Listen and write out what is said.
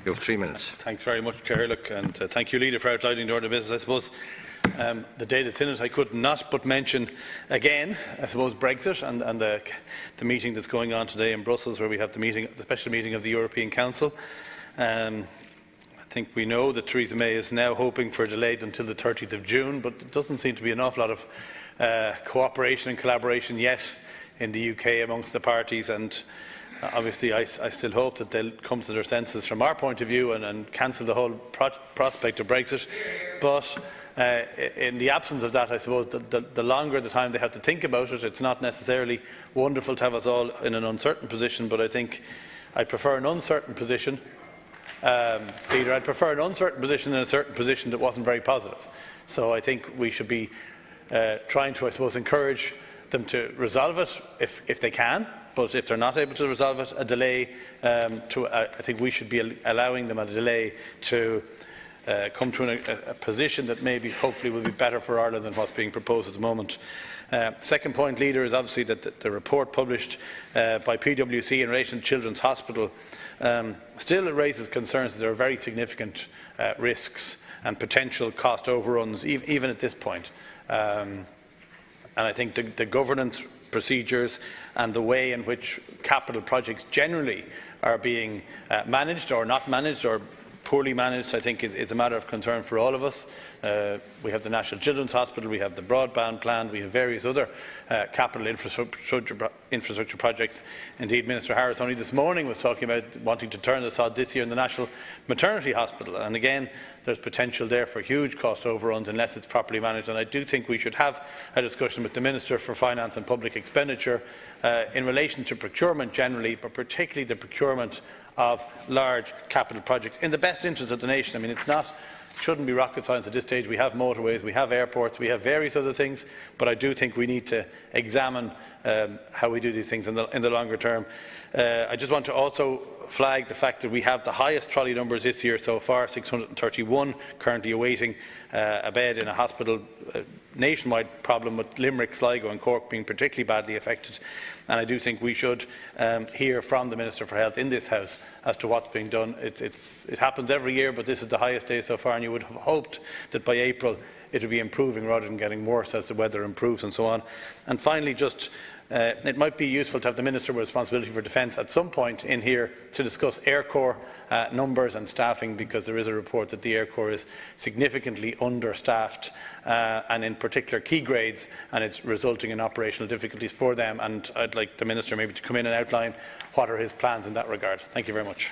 You have 3 minutes. Thanks very much, Gerry, and thank you, Leader, for outlining the order of business. I suppose the day that's in it, I could not but mention again, I suppose, Brexit and the meeting that's going on today in Brussels, where we have the special meeting of the European Council. I think we know that Theresa May is now hoping for a delay until the 30th of June, but there doesn't seem to be an awful lot of cooperation and collaboration yet in the UK amongst the parties, and obviously I still hope that they'll come to their senses from our point of view and cancel the whole prospect of Brexit. But in the absence of that, I suppose the longer the time they have to think about it, it's not necessarily wonderful to have us all in an uncertain position, but I think I prefer an uncertain position. Peter, I'd prefer an uncertain position than a certain position that wasn't very positive. So I think we should be trying to, I suppose, encourage them to resolve it if they can. But if they're not able to resolve it, a delay I think we should be allowing them a delay to come to a position that maybe, hopefully, will be better for Ireland than what's being proposed at the moment. Second point, Leader, is obviously that the report published by PwC in relation to Children's Hospital still raises concerns that there are very significant risks and potential cost overruns, even at this point. And I think the governance procedures and the way in which capital projects generally are being managed or not managed or poorly managed, I think is a matter of concern for all of us. We have the National Children's Hospital, we have the broadband plan, we have various other capital infrastructure projects. Indeed, Minister Harris only this morning was talking about wanting to turn the sod this year in the National Maternity Hospital. And again, there's potential there for huge cost overruns unless it's properly managed. And I do think we should have a discussion with the Minister for Finance and Public Expenditure in relation to procurement generally, but particularly the procurement of large capital projects in the best interest of the nation. I mean, shouldn't be rocket science at this stage. We have motorways, we have airports, we have various other things, but I do think we need to examine how we do these things in the longer term. I just want to also flag the fact that we have the highest trolley numbers this year so far, 631, currently awaiting a bed in a hospital. Nationwide problem with Limerick, Sligo and Cork being particularly badly affected. And I do think we should hear from the Minister for Health in this House as to what's being done. It happens every year, but this is the highest day so far, and you would have hoped that by April it would be improving rather than getting worse as the weather improves and so on. And finally, it might be useful to have the Minister with responsibility for defence at some point in here to discuss Air Corps numbers and staffing, because there is a report that the Air Corps is significantly understaffed and in particular key grades, and it's resulting in operational difficulties for them. And I'd like the Minister maybe to come in and outline what are his plans in that regard. Thank you very much.